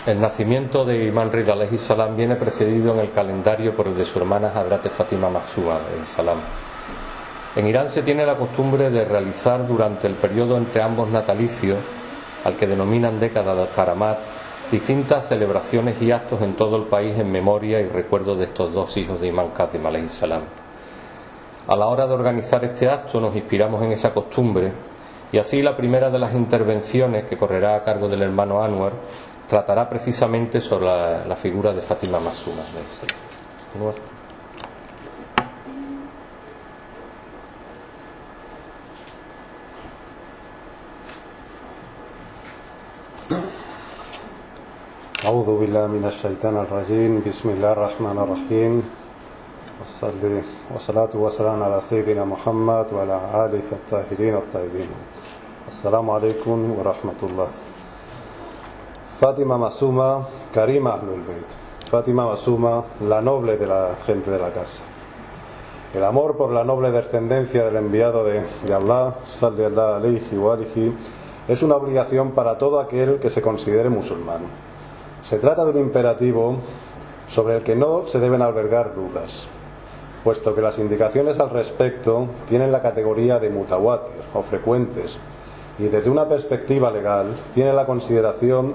El nacimiento de Imam Rida alayhi salam viene precedido en el calendario por el de su hermana Hazrat Fátima Masuma alayhi salam. En Irán se tiene la costumbre de realizar durante el periodo entre ambos natalicios, al que denominan década de Karamat, distintas celebraciones y actos en todo el país en memoria y recuerdo de estos dos hijos de Imam Kazim alayhi salam. A la hora de organizar este acto nos inspiramos en esa costumbre y así la primera de las intervenciones, que correrá a cargo del hermano Anwar, tratará precisamente sobre la figura de Fátima Masuma alayhi salam. أعوذ بالله من الشيطان الرجيم بسم الله الرحمن الرحيم والصلاة والسلام على سيدنا محمد وعلى آله الطاهرين الطيبين. السلام عليكم ورحمة الله. Fátima Masuma, Karima Ahlul Bayt. Fátima Masuma, la noble de la gente de la casa. El amor por la noble descendencia del enviado de Allah, sallallahu alayhi wa alihi, es una obligación para todo aquel que se considere musulmán. Se trata de un imperativo sobre el que no se deben albergar dudas, puesto que las indicaciones al respecto tienen la categoría de mutawatir o frecuentes, y desde una perspectiva legal tiene la consideración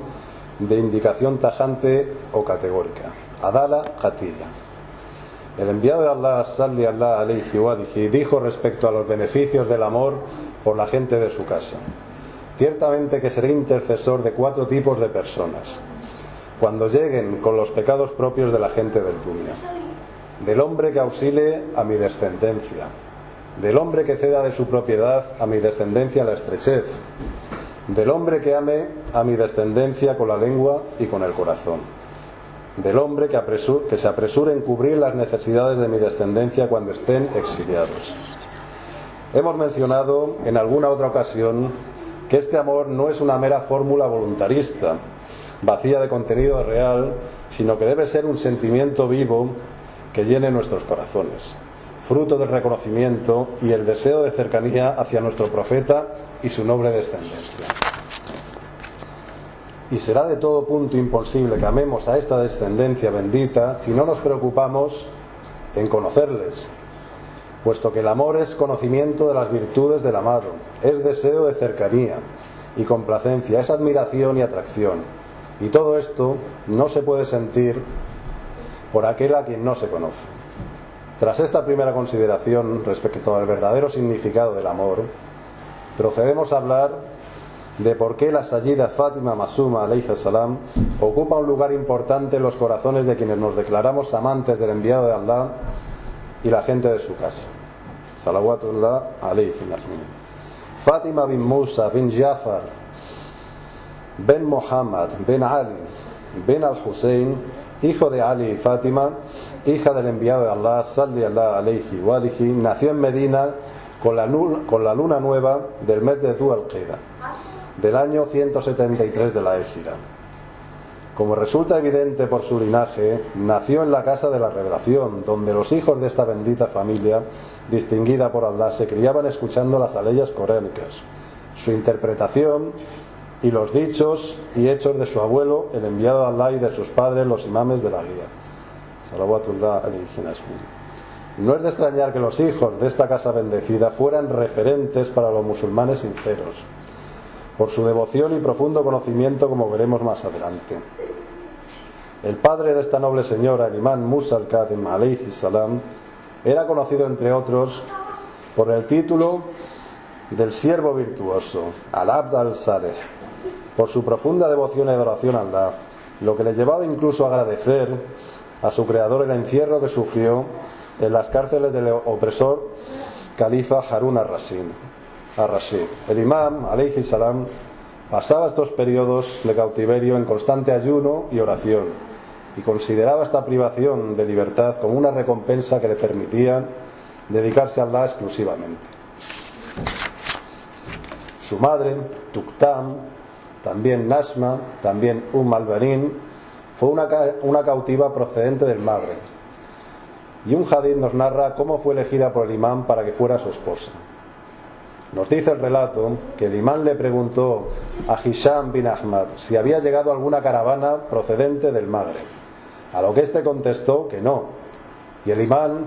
de indicación tajante o categórica, adala qatiyya. El enviado de Allah, sallallahu alayhi wa alihi, dijo respecto a los beneficios del amor por la gente de su casa: ciertamente que seré intercesor de 4 tipos de personas cuando lleguen con los pecados propios de la gente del dunya: del hombre que auxilie a mi descendencia, del hombre que ceda de su propiedad a mi descendencia la estrechez, del hombre que ame a mi descendencia con la lengua y con el corazón, del hombre que se apresure en cubrir las necesidades de mi descendencia cuando estén exiliados. Hemos mencionado en alguna otra ocasión que este amor no es una mera fórmula voluntarista, vacía de contenido real, sino que debe ser un sentimiento vivo que llene nuestros corazones, fruto del reconocimiento y el deseo de cercanía hacia nuestro profeta y su noble descendencia. Y será de todo punto imposible que amemos a esta descendencia bendita si no nos preocupamos en conocerles, puesto que el amor es conocimiento de las virtudes del amado, es deseo de cercanía y complacencia, es admiración y atracción, y todo esto no se puede sentir por aquel a quien no se conoce. Tras esta primera consideración respecto al verdadero significado del amor, procedemos a hablar de por qué la Sayyida Fátima Masuma alayhi salam ocupa un lugar importante en los corazones de quienes nos declaramos amantes del enviado de Allah y la gente de su casa. Salawatullah alayhi nasmin. Fátima bin Musa bin Jafar bin Muhammad bin Ali bin al-Hussein, hijo de Ali y Fátima, hija del enviado de Allah sallallahu alayhi wa alihi, nació en Medina con la luna nueva del mes de Dhu al-Qida del año 173 de la Égira. Como resulta evidente por su linaje, nació en la casa de la revelación, donde los hijos de esta bendita familia, distinguida por Allah, se criaban escuchando las aleyas coránicas, su interpretación y los dichos y hechos de su abuelo, el enviado de Allah, y de sus padres, los imames de la guía. Salawatullah alayhi nasmin. No es de extrañar que los hijos de esta casa bendecida fueran referentes para los musulmanes sinceros, por su devoción y profundo conocimiento, como veremos más adelante. El padre de esta noble señora, el imán Musa al-Kazim alayhi salam, era conocido entre otros por el título del siervo virtuoso, al-Abd al-Saleh, por su profunda devoción y adoración a Allah, lo que le llevaba incluso a agradecer a su creador el encierro que sufrió en las cárceles del opresor califa Harun ar-Rashid. El imam alayhi salam pasaba estos periodos de cautiverio en constante ayuno y oración, y consideraba esta privación de libertad como una recompensa que le permitía dedicarse a Allah exclusivamente. Su madre, Tuktam, también Nasma, también al-Banin, fue una cautiva procedente del Magreb, y un hadith nos narra cómo fue elegida por el imán para que fuera su esposa. Nos dice el relato que el imán le preguntó a Hisham bin Ahmad si había llegado alguna caravana procedente del Magreb, a lo que éste contestó que no, y el imán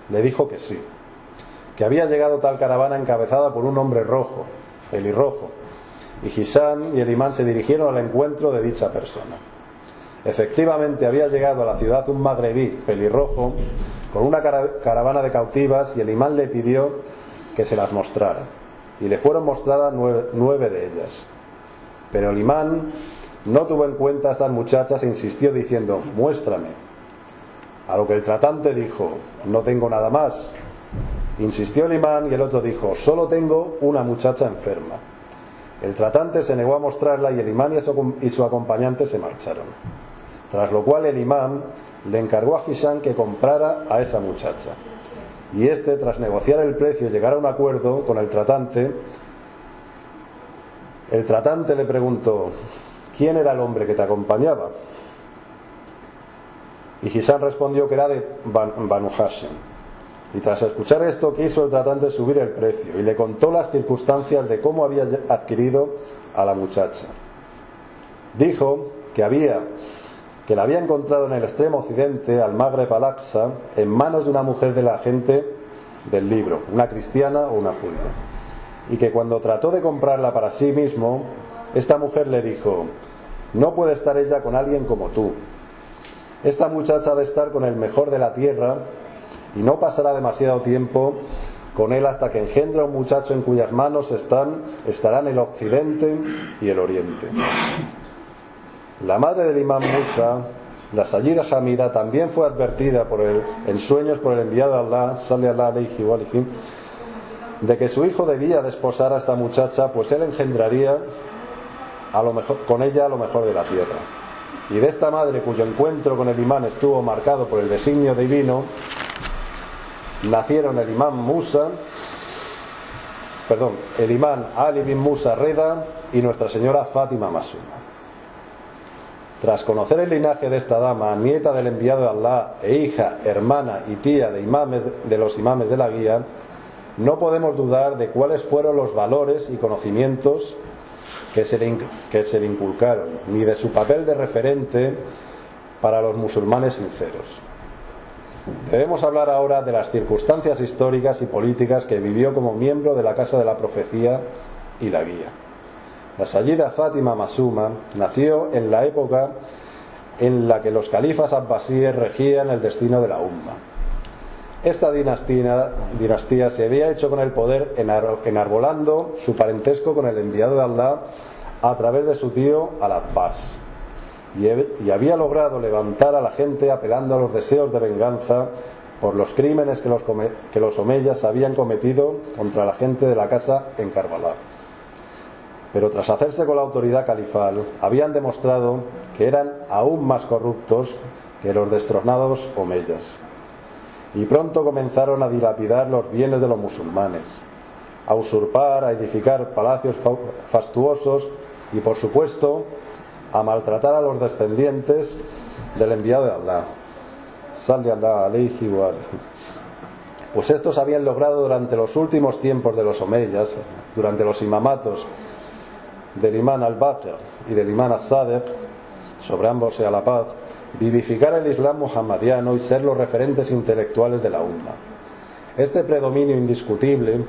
le dijo que sí, que había llegado tal caravana encabezada por un hombre rojo, pelirrojo, y Hisham y el imán se dirigieron al encuentro de dicha persona. Efectivamente había llegado a la ciudad un magrebí pelirrojo con una caravana de cautivas, y el imán le pidió que se las mostrara, y le fueron mostradas 9 de ellas. Pero el imán no tuvo en cuenta a estas muchachas e insistió diciendo: muéstrame. A lo que el tratante dijo: no tengo nada más. Insistió el imán y el otro dijo: solo tengo una muchacha enferma. El tratante se negó a mostrarla y el imán y su acompañante se marcharon. Tras lo cual el imán le encargó a Hisham que comprara a esa muchacha. Y este, tras negociar el precio y llegar a un acuerdo con el tratante le preguntó: ¿quién era el hombre que te acompañaba? Y Hisham respondió que era de Banu Hashim. Y tras escuchar esto, quiso el tratante subir el precio y le contó las circunstancias de cómo había adquirido a la muchacha. Dijo que la había encontrado en el extremo occidente, al Magreb al-Aqsa, en manos de una mujer de la gente del libro, una cristiana o una judía, y que cuando trató de comprarla para sí mismo, esta mujer le dijo: no puede estar ella con alguien como tú. Esta muchacha ha de estar con el mejor de la tierra y no pasará demasiado tiempo con él hasta que engendra un muchacho en cuyas manos estarán el occidente y el oriente. La madre del imán Musa, la Sayyida Hamida, también fue advertida en sueños por el enviado de Allah, sallallahu alayhi wa alihi, de que su hijo debía desposar a esta muchacha, pues él engendraría con ella a lo mejor de la tierra. Y de esta madre, cuyo encuentro con el imán estuvo marcado por el designio divino, nacieron el imán Ali bin Musa Reda y Nuestra Señora Fátima Masuma. Tras conocer el linaje de esta dama, nieta del enviado de Allah e hija, hermana y tía de los imames de la guía, no podemos dudar de cuáles fueron los valores y conocimientos que se le inculcaron, ni de su papel de referente para los musulmanes sinceros. Debemos hablar ahora de las circunstancias históricas y políticas que vivió como miembro de la Casa de la Profecía y la Guía. La Sayyida Fátima Masuma nació en la época en la que los califas abbasíes regían el destino de la umma. Esta dinastía se había hecho con el poder enarbolando su parentesco con el enviado de Allah a través de su tío Al-Abbas, y había logrado levantar a la gente apelando a los deseos de venganza por los crímenes que los omeyas habían cometido contra la gente de la casa en Karbala. Pero tras hacerse con la autoridad califal, habían demostrado que eran aún más corruptos que los destronados omeyas. Y pronto comenzaron a dilapidar los bienes de los musulmanes, a usurpar, a edificar palacios fastuosos y, por supuesto, a maltratar a los descendientes del enviado de Allah, sallallahu alayhi wa alihi. Pues estos habían logrado durante los últimos tiempos de los omeyas, durante los imamatos del imán al-Baqir y del imán al-Sadiq, sobre ambos sea la paz, vivificar el Islam muhammadiano y ser los referentes intelectuales de la umma. Este predominio indiscutible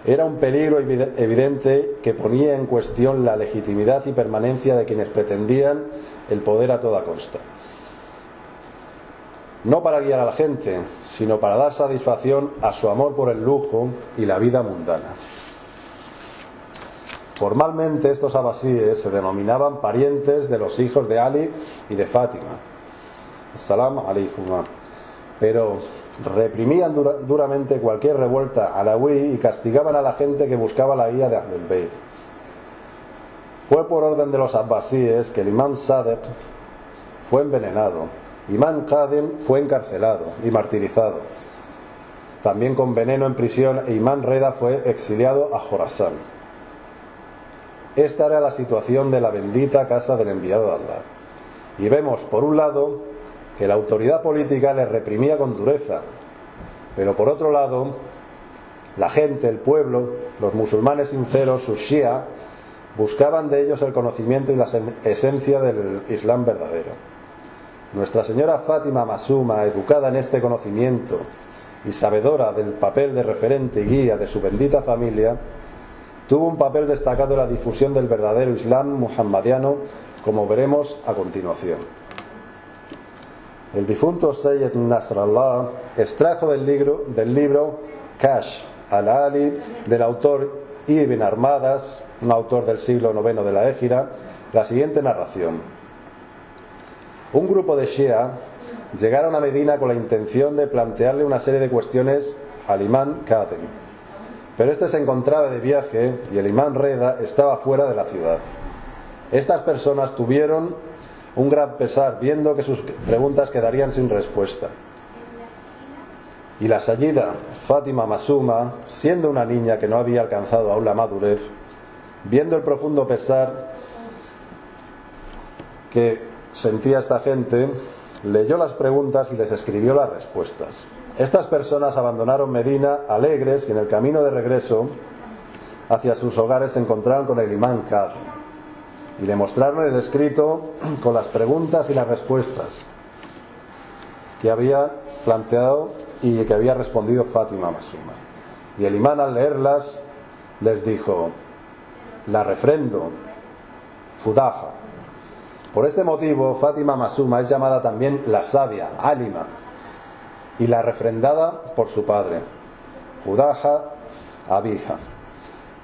era un peligro evidente que ponía en cuestión la legitimidad y permanencia de quienes pretendían el poder a toda costa, no para guiar a la gente, sino para dar satisfacción a su amor por el lujo y la vida mundana. Formalmente estos abasíes se denominaban parientes de los hijos de Ali y de Fátima, salam alayhuma, pero reprimían duramente cualquier revuelta alawí y castigaban a la gente que buscaba la guía de Ahlul Bayt. Fue por orden de los abbasíes que el imán Sadiq fue envenenado, imán Qadim fue encarcelado y martirizado, también con veneno en prisión, e imán Reda fue exiliado a Jorasán. Esta era la situación de la bendita casa del enviado de Allah. Y vemos, por un lado, que la autoridad política les reprimía con dureza, pero por otro lado, La gente, el pueblo, los musulmanes sinceros, sus shia, buscaban de ellos el conocimiento y la esencia del Islam verdadero. Nuestra señora Fátima Masuma, educada en este conocimiento y sabedora del papel de referente y guía de su bendita familia, tuvo un papel destacado en la difusión del verdadero Islam muhammadiano, como veremos a continuación. El difunto Sayyid Nasrallah extrajo del libro Kashf al-Ali del autor Ibn Armadas, un autor del siglo IX de la Égira, la siguiente narración. Un grupo de Shia llegaron a Medina con la intención de plantearle una serie de cuestiones al imán Kazim, pero este se encontraba de viaje y el imán Reda estaba fuera de la ciudad. Estas personas tuvieron un gran pesar viendo que sus preguntas quedarían sin respuesta. Y la Sayyida Fátima Masuma, siendo una niña que no había alcanzado aún la madurez, viendo el profundo pesar que sentía esta gente, leyó las preguntas y les escribió las respuestas. Estas personas abandonaron Medina alegres y en el camino de regreso hacia sus hogares se encontraron con el imán Kazim y le mostraron el escrito con las preguntas y las respuestas que había planteado y que había respondido Fátima Masuma. Y el imán, al leerlas, les dijo: la refrendo, Fudaja. Por este motivo, Fátima Masuma es llamada también la sabia, Alima, y la refrendada por su padre, Fudaja Abija.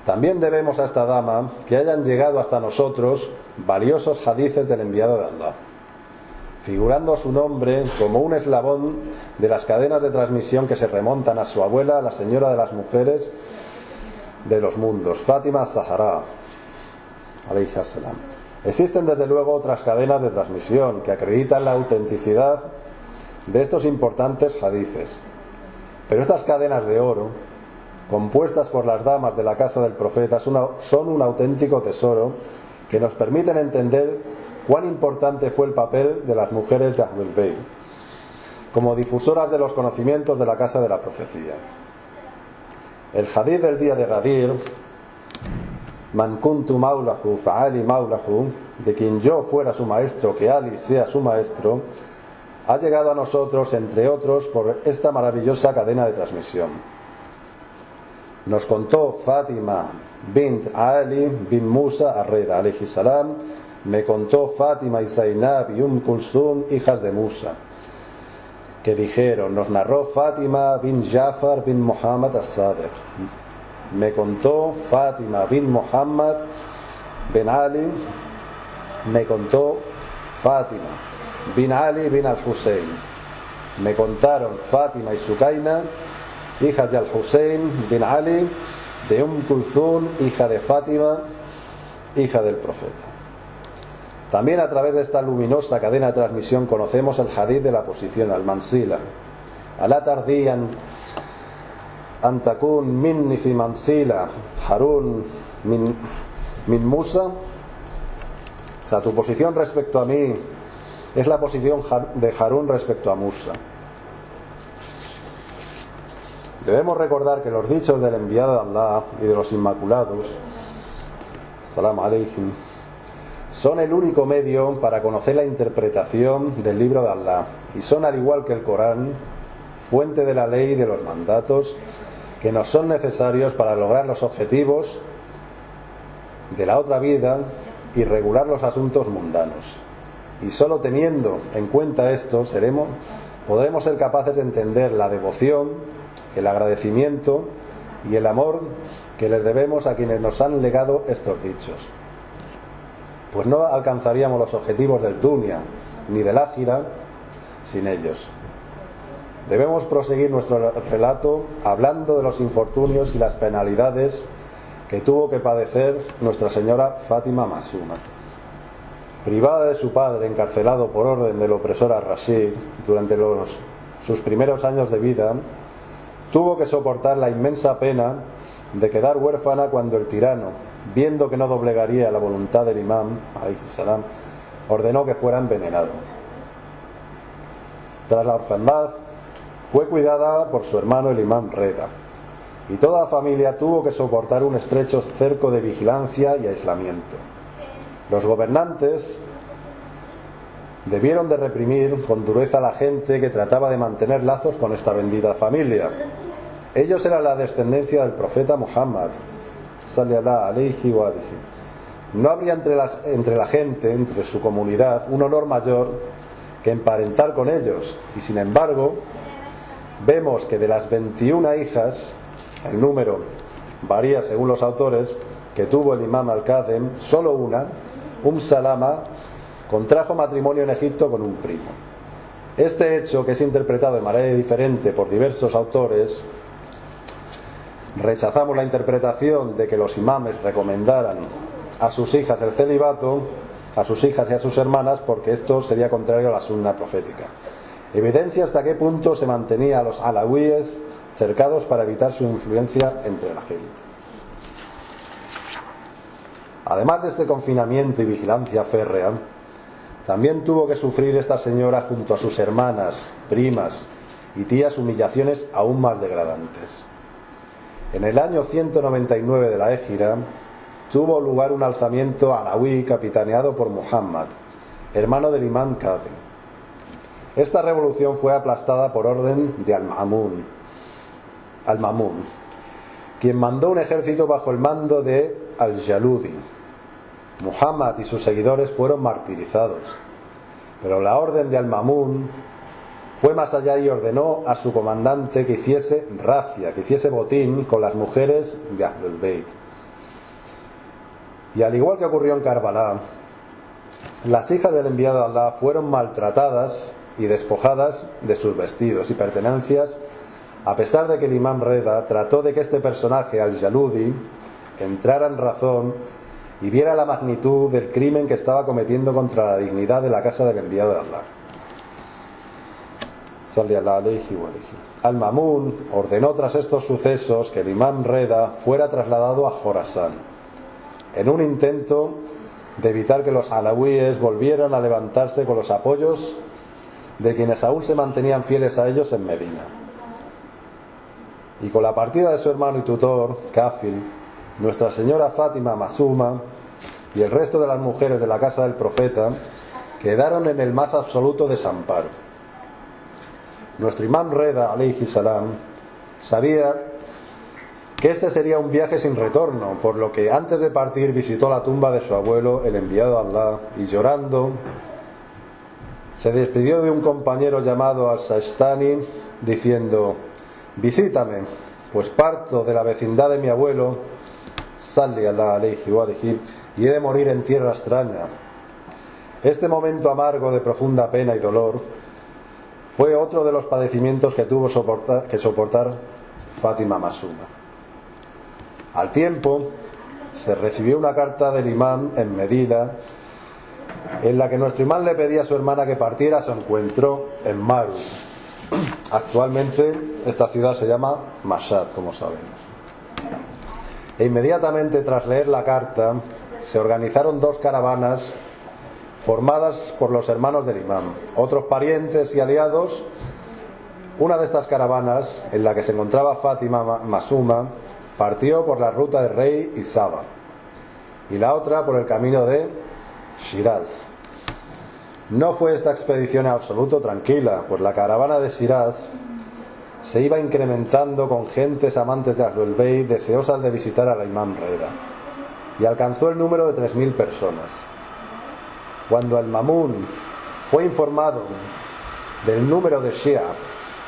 También debemos a esta dama que hayan llegado hasta nosotros valiosos hadices del enviado de Allah, figurando su nombre como un eslabón de las cadenas de transmisión que se remontan a su abuela, la señora de las mujeres de los mundos, Fátima Zahra, alayha salam. Existen desde luego otras cadenas de transmisión que acreditan la autenticidad de estos importantes hadices, pero estas cadenas de oro, compuestas por las damas de la casa del profeta, son un auténtico tesoro que nos permiten entender cuán importante fue el papel de las mujeres de Ahlul Bayt como difusoras de los conocimientos de la casa de la profecía. El hadith del día de Ghadir, Man kuntu maulahu fa Ali maulahu, de quien yo fuera su maestro, que Ali sea su maestro, ha llegado a nosotros, entre otros, por esta maravillosa cadena de transmisión. Nos contó Fátima bint Ali bin Musa Ar-Reda alayhi salam, me contó Fátima y Zainab y Kulthum, hijas de Musa, que dijeron, nos narró Fátima bin Jafar bin Muhammad as-Sadiq, me contó Fátima bin Muhammad bin Ali, me contó Fátima bin Ali bin al-Husayn, me contaron Fátima y Sukaina, hijas de al-Husayn bin Ali, de Kulthum, hija de Fátima, hija del profeta. También a través de esta luminosa cadena de transmisión conocemos el hadith de la posición al-Mansila. Alá tardían antakun minni fi mansila Harun min Musa. O sea, tu posición respecto a mí es la posición de Harún respecto a Musa. Debemos recordar que los dichos del enviado de Allah y de los inmaculados, salam alayhim, son el único medio para conocer la interpretación del libro de Allah, y son, al igual que el Corán, fuente de la ley y de los mandatos que nos son necesarios para lograr los objetivos de la otra vida y regular los asuntos mundanos. Y solo teniendo en cuenta esto podremos ser capaces de entender la devoción, el agradecimiento y el amor que les debemos a quienes nos han legado estos dichos, pues no alcanzaríamos los objetivos del dunya ni del ákhira sin ellos. Debemos proseguir nuestro relato hablando de los infortunios y las penalidades que tuvo que padecer nuestra señora Fátima Masuma. Privada de su padre, encarcelado por orden del opresor Ar-Rashid durante sus primeros años de vida, tuvo que soportar la inmensa pena de quedar huérfana cuando el tirano, viendo que no doblegaría la voluntad del imán, alayhi salam, ordenó que fuera envenenado. Tras la orfandad, fue cuidada por su hermano el imán Reda, y toda la familia tuvo que soportar un estrecho cerco de vigilancia y aislamiento. Los gobernantes debieron de reprimir con dureza a la gente que trataba de mantener lazos con esta bendita familia. Ellos eran la descendencia del profeta Muhammad, sallallahu alayhi wa alihi. No habría entre la gente, entre su comunidad, un honor mayor que emparentar con ellos, y sin embargo vemos que de las 21 hijas, el número varía según los autores, que tuvo el imam al-Kazem, solo una, Salama, contrajo matrimonio en Egipto con un primo. Este hecho, que es interpretado de manera diferente por diversos autores, rechazamos la interpretación de que los imames recomendaran a sus hijas el celibato, a sus hijas y a sus hermanas, porque esto sería contrario a la sunna profética. Evidencia hasta qué punto se mantenía a los alawíes cercados para evitar su influencia entre la gente. Además de este confinamiento y vigilancia férrea, también tuvo que sufrir esta señora junto a sus hermanas, primas y tías humillaciones aún más degradantes. En el año 199 de la Égira tuvo lugar un alzamiento alawí capitaneado por Muhammad, hermano del imam Kazem. Esta revolución fue aplastada por orden de Al-Ma'mún, quien mandó un ejército bajo el mando de Al-Jaludi. Muhammad y sus seguidores fueron martirizados, pero la orden de Al-Ma'mún fue más allá y ordenó a su comandante que hiciese racia, que hiciese botín con las mujeres de Ahlul Bayt. Y al igual que ocurrió en Karbala, las hijas del enviado de Allah fueron maltratadas y despojadas de sus vestidos y pertenencias, a pesar de que el imam Reda trató de que este personaje, Al-Jaludi, entrara en razón y viera la magnitud del crimen que estaba cometiendo contra la dignidad de la casa del enviado de Allah. Al-Ma'mún ordenó tras estos sucesos que el imam Reda fuera trasladado a Jorasán, en un intento de evitar que los alawíes volvieran a levantarse con los apoyos de quienes aún se mantenían fieles a ellos en Medina. Y con la partida de su hermano y tutor, Kafil, Nuestra Señora Fátima Masuma y el resto de las mujeres de la casa del profeta quedaron en el más absoluto desamparo. Nuestro imam Reda, alayhi salam, sabía que este sería un viaje sin retorno, por lo que antes de partir visitó la tumba de su abuelo, el enviado de Allah, y llorando se despidió de un compañero llamado Al-Sajistani diciendo: visítame, pues parto de la vecindad de mi abuelo, sallallahu alayhi wa alihi, y he de morir en tierra extraña. Este momento amargo de profunda pena y dolor fue otro de los padecimientos que tuvo que soportar Fátima Masuma. Al tiempo se recibió una carta del imam en Medina en la que nuestro imam le pedía a su hermana que partiera a su encuentro en Maru. Actualmente esta ciudad se llama Mashhad, como sabemos. E inmediatamente tras leer la carta se organizaron dos caravanas formadas por los hermanos del imam, otros parientes y aliados. Una de estas caravanas, en la que se encontraba Fátima Masuma, partió por la ruta de Rey y Saba, y la otra por el camino de Shiraz. No fue esta expedición en absoluto tranquila, pues la caravana de Shiraz se iba incrementando con gentes amantes de Ahlul Bayt deseosas de visitar al imam Reda, y alcanzó el número de 3.000 personas. Cuando Al-Ma'mún fue informado del número de Shia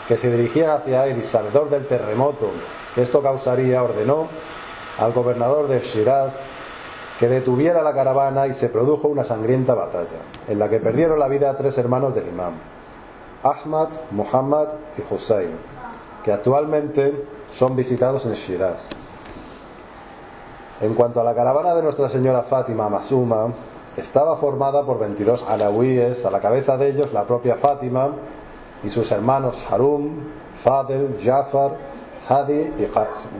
que se dirigían hacia él y sabedor del terremoto que esto causaría, ordenó al gobernador de Shiraz que detuviera la caravana, y se produjo una sangrienta batalla en la que perdieron la vida 3 hermanos del imam, Ahmad, Muhammad y Hussein, que actualmente son visitados en Shiraz. En cuanto a la caravana de Nuestra Señora Fátima Masuma, estaba formada por 22 alawíes, a la cabeza de ellos la propia Fátima y sus hermanos Harum, Fadel, Jafar, Hadi y Qasim,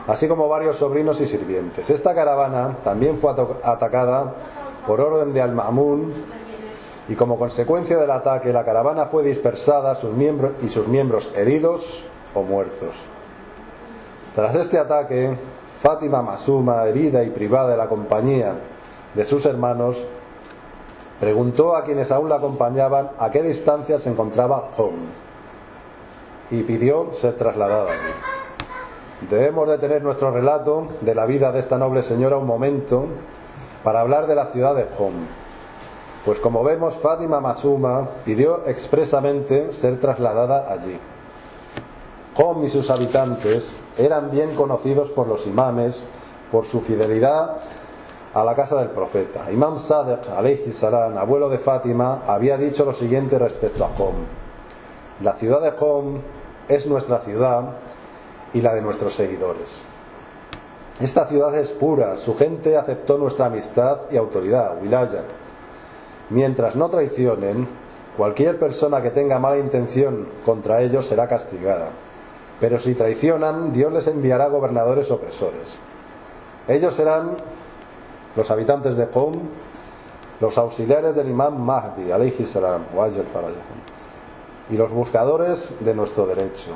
así como varios sobrinos y sirvientes. Esta caravana también fue atacada por orden de Al-Ma'mún, y como consecuencia del ataque la caravana fue dispersada, sus miembros heridos o muertos. Tras este ataque, Fátima Masuma, herida y privada de la compañía de sus hermanos, preguntó a quienes aún la acompañaban a qué distancia se encontraba Qom y pidió ser trasladada allí. Debemos detener nuestro relato de la vida de esta noble señora un momento para hablar de la ciudad de Qom, pues como vemos, Fátima Masuma pidió expresamente ser trasladada allí. Qom y sus habitantes eran bien conocidos por los imames por su fidelidad a la casa del profeta. Imam Sadiq, alayhi salam, abuelo de Fátima, había dicho lo siguiente respecto a Qom: la ciudad de Qom es nuestra ciudad y la de nuestros seguidores. Esta ciudad es pura, su gente aceptó nuestra amistad y autoridad, wilaya. Mientras no traicionen, cualquier persona que tenga mala intención contra ellos será castigada. Pero si traicionan, Dios les enviará gobernadores opresores. Ellos serán los habitantes de Qom, los auxiliares del imam Mahdi, alayhi salam, y los buscadores de nuestro derecho.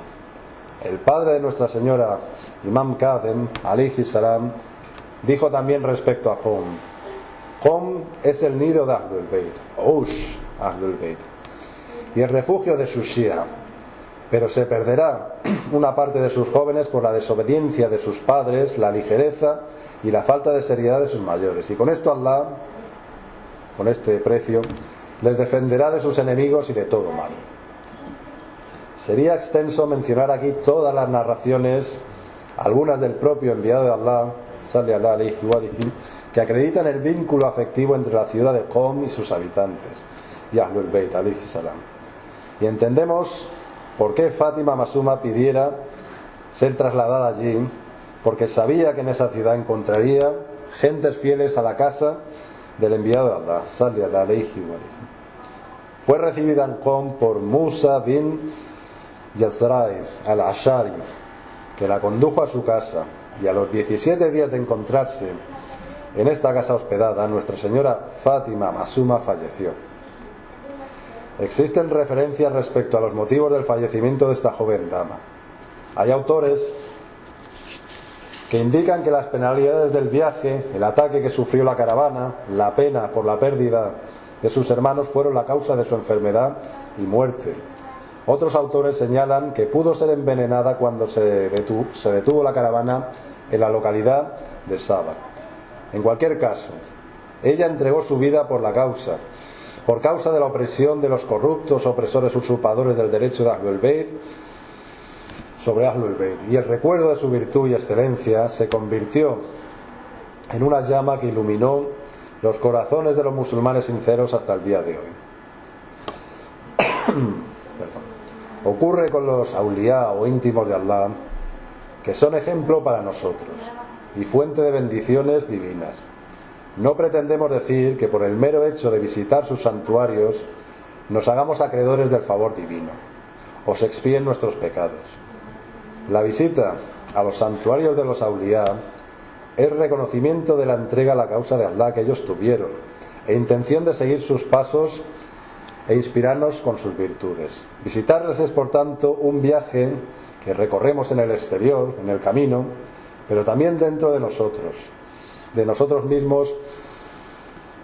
El padre de Nuestra Señora, Imam Kadhem, alayhi salam, dijo también respecto a Qom: Qom es el nido de Ahlul Bayt, Ush Ahlul Bayt, y el refugio de sus Shia, pero se perderá una parte de sus jóvenes por la desobediencia de sus padres, la ligereza y la falta de seriedad de sus mayores. Y con esto Allah, con este precio, les defenderá de sus enemigos y de todo mal. Sería extenso mencionar aquí todas las narraciones, algunas del propio enviado de Allah, sallallahu alayhi wa sallam, que acreditan el vínculo afectivo entre la ciudad de Qom y sus habitantes, y Ahlul Bayt, alayhi salam. Y entendemos por qué Fátima Masuma pidiera ser trasladada allí, porque sabía que en esa ciudad encontraría gentes fieles a la casa del enviado de Allah, sallallahu alayhi wa sallam. Fue recibida en Qom por Musa bin Yazrai al-Ashari, que la condujo a su casa, y a los 17 días de encontrarse en esta casa hospedada, Nuestra Señora Fátima Masuma falleció. Existen referencias respecto a los motivos del fallecimiento de esta joven dama. Hay autores que indican que las penalidades del viaje, el ataque que sufrió la caravana, la pena por la pérdida de sus hermanos fueron la causa de su enfermedad y muerte. Otros autores señalan que pudo ser envenenada cuando se detuvo la caravana en la localidad de Saba. En cualquier caso, ella entregó su vida por causa de la opresión de los corruptos opresores usurpadores del derecho de Ahlul Bayt sobre Ahlul Bayt, y el recuerdo de su virtud y excelencia se convirtió en una llama que iluminó los corazones de los musulmanes sinceros hasta el día de hoy. Ocurre con los auliá o íntimos de Allah, que son ejemplo para nosotros y fuente de bendiciones divinas. No pretendemos decir que por el mero hecho de visitar sus santuarios nos hagamos acreedores del favor divino o se expíen nuestros pecados. La visita a los santuarios de los auliá es reconocimiento de la entrega a la causa de Allah que ellos tuvieron e intención de seguir sus pasos e inspirarnos con sus virtudes. Visitarles es, por tanto, un viaje que recorremos en el exterior, en el camino, pero también dentro de nosotros mismos,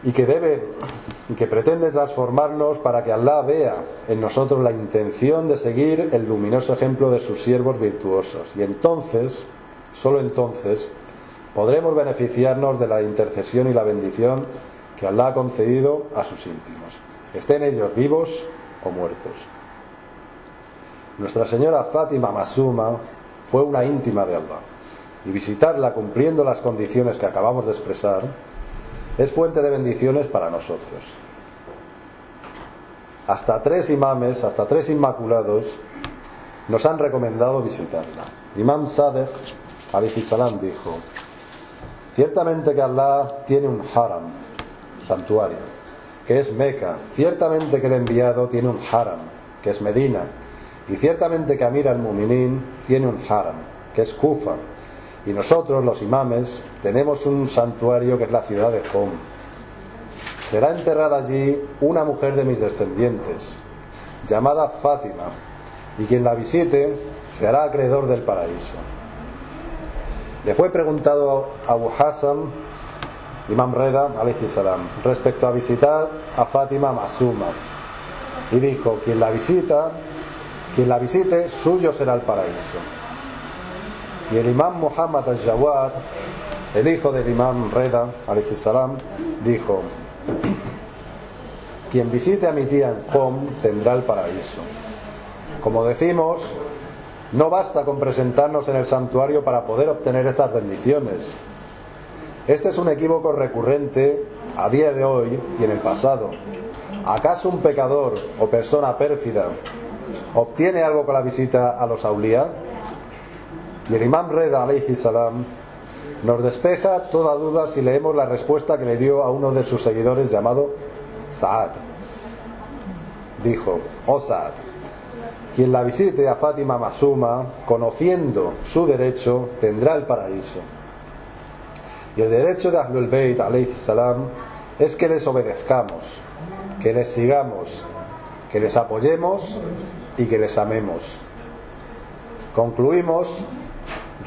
y que pretende transformarnos para que Allah vea en nosotros la intención de seguir el luminoso ejemplo de sus siervos virtuosos. Y entonces, solo entonces, podremos beneficiarnos de la intercesión y la bendición que Allah ha concedido a sus íntimos, estén ellos vivos o muertos. Nuestra Señora Fátima Masuma fue una íntima de Allah, y visitarla cumpliendo las condiciones que acabamos de expresar es fuente de bendiciones para nosotros. Hasta 3 imames, hasta 3 inmaculados nos han recomendado visitarla. Imam Sadiq alayhi salam dijo: ciertamente que Allah tiene un haram, santuario, que es Meca; ciertamente que el enviado tiene un haram, que es Medina; y ciertamente que Amir al-Mu'minin tiene un haram, que es Kufa; y nosotros, los imames, tenemos un santuario que es la ciudad de Qom. Será enterrada allí una mujer de mis descendientes, llamada Fátima, y quien la visite se hará acreedor del paraíso. Le fue preguntado a Abu Hassan, Imam Reda, alayhi salam, respecto a visitar a Fátima Masuma, y dijo: quien la visite, suyo será el paraíso. Y el Imam Muhammad al-Jawad, el hijo del Imam Reda, alayhi salam, dijo: quien visite a mi tía en Qom tendrá el paraíso. Como decimos, no basta con presentarnos en el santuario para poder obtener estas bendiciones. Este es un equívoco recurrente a día de hoy y en el pasado. ¿Acaso un pecador o persona pérfida obtiene algo con la visita a los aulía? Y el Imam Reda alayhi salam nos despeja toda duda si leemos la respuesta que le dio a uno de sus seguidores llamado Saad. Dijo: oh Saad, quien la visite a Fátima Masuma, conociendo su derecho, tendrá el paraíso. Y el derecho de Ahlul Bayt alayhi salam es que les obedezcamos, que les sigamos, que les apoyemos y que les amemos. Concluimos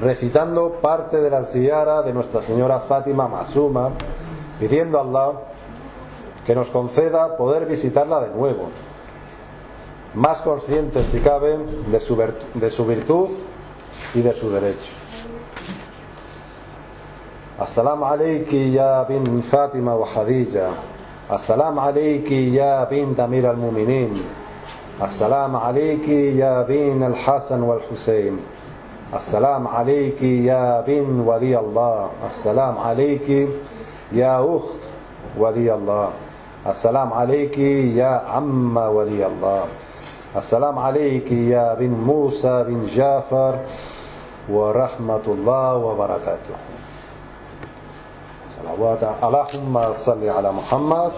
recitando parte de la ziyara de Nuestra Señora Fátima Masuma, pidiendo a Allah que nos conceda poder visitarla de nuevo, más conscientes si cabe de su virtud y de su derecho. As-salam alayki ya bin Fátima wa Khadija. As-salam alayki ya bint Amir al-Mu'minin. As-salam alayki ya bin al-Hasan wal-Husayn. As-salam alayki ya bin Wali Allah. As-salam alayki ya ukht Wali Allah. As-salam alayki ya amma Wali Allah. السلام عليك يا بن موسى بن جعفر ورحمة الله وبركاته. صلوات اللهم صل على محمد.